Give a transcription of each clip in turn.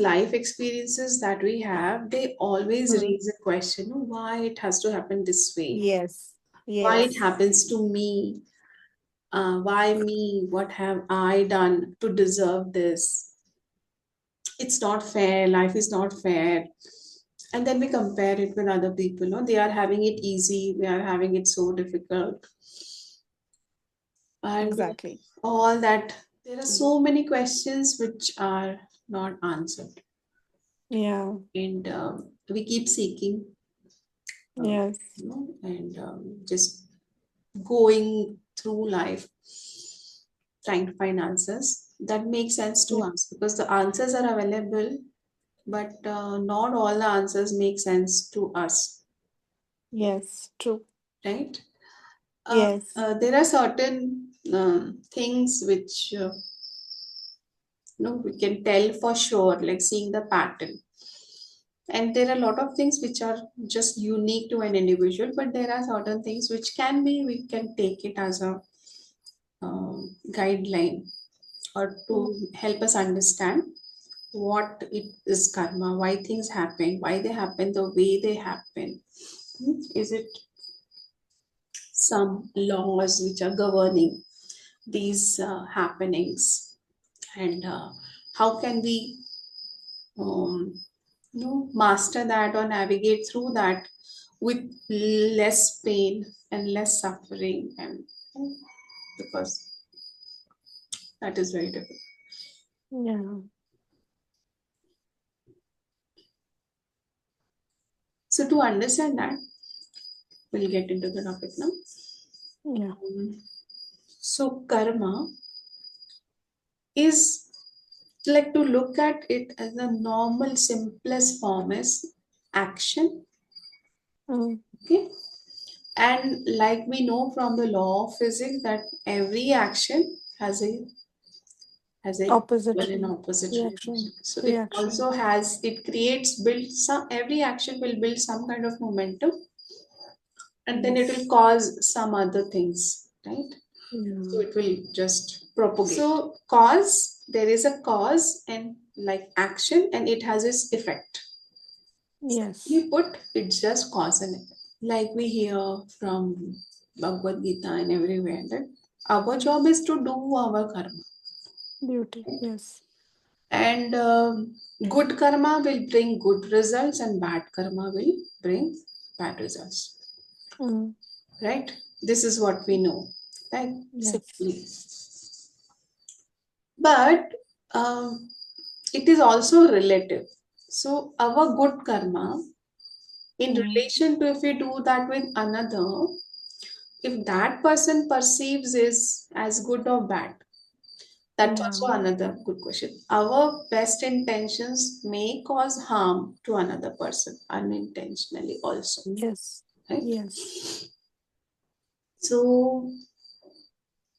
life experiences that we have, they always Hmm. raise a question, why it has to happen this way? Yes. Why it Yes. happens to me? Why me? What have I done to deserve this? It's not fair. Life is not fair. And then we compare it with other people. No, they are having it easy. We are having it so difficult. And Exactly. all that. There are so many questions which are not answered. Yeah. And we keep seeking, uh, Yes. and just going through life trying to find answers that make sense to Yeah. us, because the answers are available, but not all the answers make sense to us, Yes. True. right? Yes. There are certain things which we can tell for sure, like seeing the pattern. And there are a lot of things which are just unique to an individual, but there are certain things which can be, we can take it as a guideline, or Mm. to help us understand what it is karma, why things happen, why they happen the way they happen. Is it some laws which are governing these happenings? And how can we um, master that or navigate through that with less pain and less suffering? And because that is very difficult. Yeah. So to understand that, we'll get into the topic now. Yeah. So karma is, like, to look at it as a normal simplest form is action. Mm. Okay. And like we know from the law of physics that every action has a Opposite equal and opposite reaction. reaction. So it Reaction. also has, it creates, build some, every action will build some kind of momentum, and then it will Yes. cause some other things, right? So Yeah. it will just propagate. So cause, there is a cause and like action, and it has its effect. Yes. You put, it's just cause and effect. Like we hear from Bhagavad Gita and everywhere that our job is to do our karma. Duty. Yes. And good karma will bring good results, and bad karma will bring bad results. Mm. Right? This is what we know. Right? Yes. Simply. But um, it is also relative. So our good karma, in Mm. relation to if we do that with another, if that person perceives is as good or bad, that's Yeah. also another good question. Our best intentions may cause harm to another person unintentionally also, Yes. right? Yes. So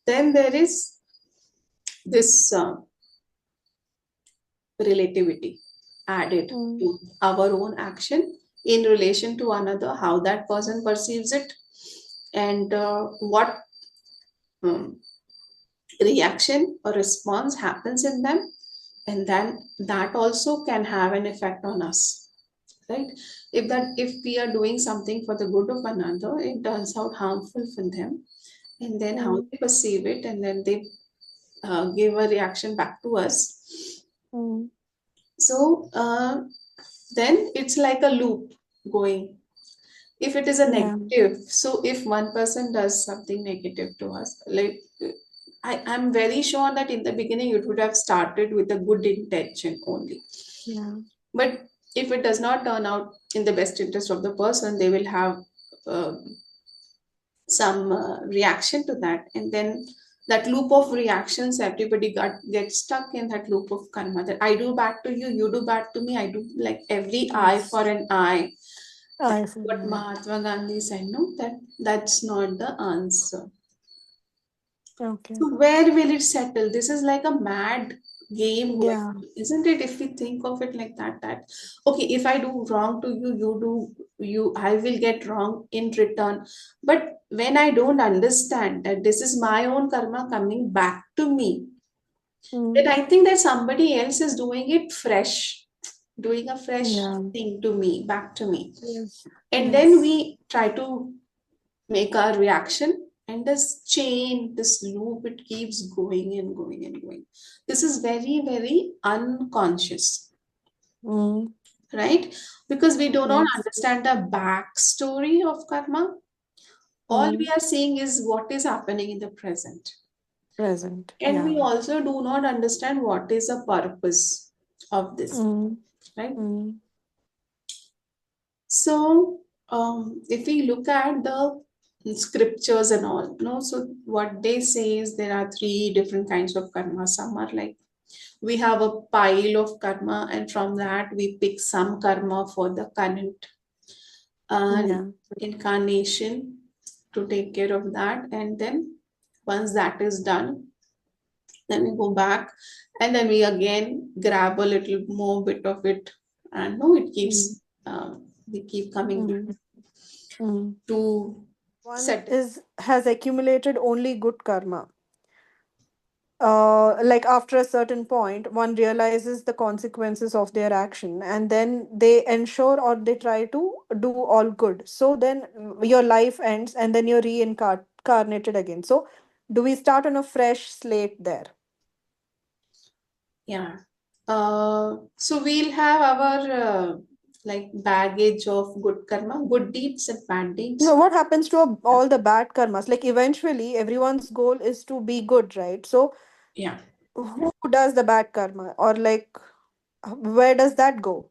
then there is this relativity added Mm. to our own action in relation to another, how that person perceives it, and what um, reaction or response happens in them, and then that also can have an effect on us, right? If we are doing something for the good of another, it turns out harmful for them, and then how Mm. they perceive it, and then they give a reaction back to us. Mm. So then it's like a loop going. If it is a Yeah. negative, so if one person does something negative to us, like I'm very sure that in the beginning it would have started with a good intention only. Yeah. But if it does not turn out in the best interest of the person, they will have uh, some reaction to that, and then that loop of reactions, everybody gets stuck in that loop of karma, that I do bad to you, you do bad to me, I do, like every eye for Yes. an eye. I That's feel what that. Mahatma Gandhi said, no, that's not the answer. Okay. So where will it settle? This is like a mad game going Yeah. on, isn't it? If we think of it like that, okay, if I do wrong to you, I will get wrong in return. But when I don't understand that this is my own karma coming back to me, then Mm. I think that somebody else is doing it fresh doing a fresh Yeah. thing to me, back to me. Yes. And then Yes. we try to make our reaction, and this chain, this loop, it keeps going and going and going. This is very, very unconscious, Mm. right? Because we do not Yes. understand the backstory of karma. All we Mm. are seeing is what is happening in the present. Present. And we Yeah. also do not understand what is the purpose of this, Mm. right? Mm. So, if we look at the scriptures and all, no, so what they say is there are three different kinds of karma. Some are like we have a pile of karma, and from that we pick some karma for the current uh, Yeah. incarnation to take care of that, and then once that is done, then we go back, and then we again grab a little more bit of it, and no, it Mm. keeps we keep coming back Mm. Mm. to One set. is has accumulated only good karma. Like after a certain point, one realizes the consequences of their action, and then they ensure or they try to do all good. So then your life ends, and then you're reincarnated again. So, do we start on a fresh slate there? Yeah. So we'll have our like baggage of good karma, good deeds and bad You know, deeds. what happens to all the bad karmas? Like eventually, everyone's goal is to be good, right? So, Yeah. who does the bad karma, or like where does that go?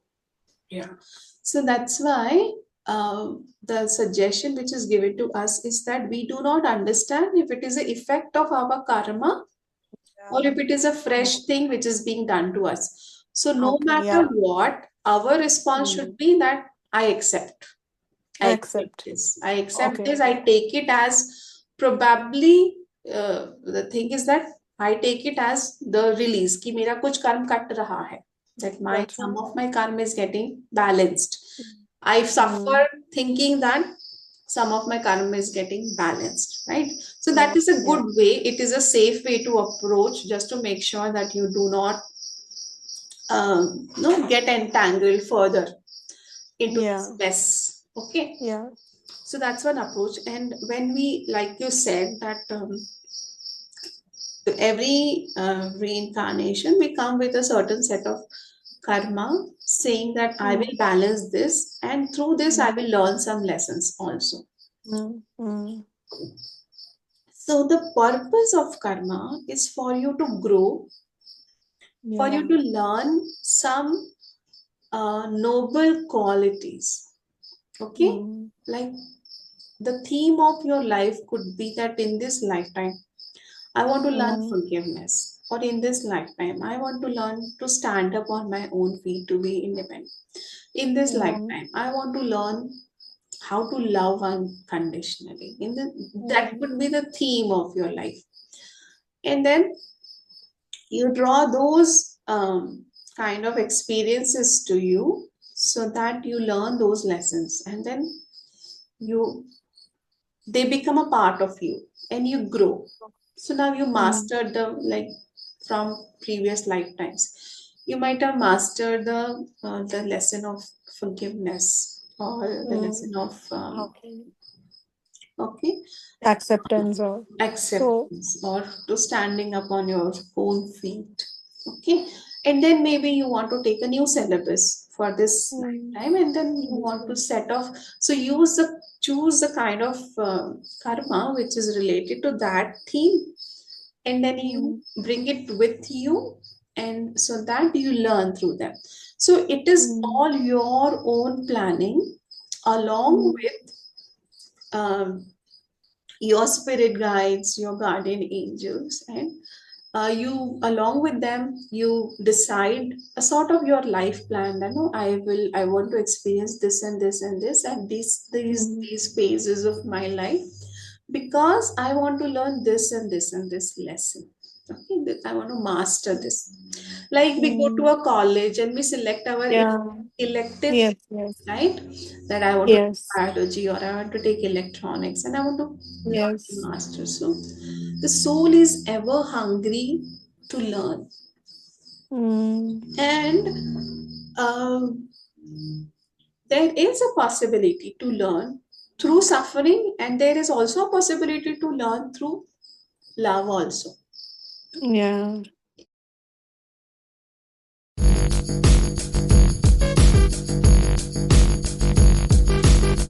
Yeah. So that's why the suggestion which is given to us is that we do not understand if it is an effect of our karma or Yeah. if it is a fresh thing which is being done to us. So no Okay, matter yeah. what, our response should Mm. be that I accept. I accept Accept. this. I accept Okay. this. I take it as probably the thing is that I take it as the release कि मेरा कुछ कर्म cut रहा है. That my That's some right. of my karma is getting balanced. I suffer Mm. thinking that some of my karma is getting balanced, right? So that Yeah. is a Yeah. good way. It is a safe way to approach just to make sure that you do not no get entangled further into this Yeah. mess. Okay. Yeah. So that's one approach. And when we, like you said, that every reincarnation, we come with a certain set of karma, saying that I will Mm. balance this, and through this, I Mm. will learn some lessons also. Mm. Mm. So, the purpose of karma is for you to grow, for you Yeah. to learn some noble qualities. Okay? Mm. Like the theme of your life could be that in this lifetime, I want to learn Mm. forgiveness. Or in this lifetime, I want to learn to stand up on my own feet to be independent. In this Mm. lifetime, I want to learn how to love unconditionally. That Mm. could be the theme of your life. And then you draw those kind of experiences to you so that you learn those lessons. And then you they become a part of you and you grow. So now you Mm. mastered the like from previous lifetimes, you might have mastered the lesson of forgiveness or the Mm. lesson of Okay. okay, Acceptance or so. acceptance or to standing up on your own feet. Okay. And then maybe you want to take a new syllabus for this Mm. lifetime, and then you want to Mm. set off. So use the choose the kind of karma which is related to that theme, and then you Mm. bring it with you, and so that you learn through them. So it is Mm. all your own planning along Mm. with your spirit guides, your guardian angels, and you along with them you decide a sort of your life plan that no, I want to experience this and this and this and Mm. these phases of my life because I want to learn this and this and this lesson. Okay, I want to master this. Like we go to Mm. a college and we select our Yeah. elective Yes. thing, Yes. right? That I want to take Yes. biology or I want to take electronics and I want to learn and Yes. master. So the soul is ever hungry to learn. Mm. And um, there is a possibility to learn through suffering, and there is also a possibility to learn through love also. Yeah.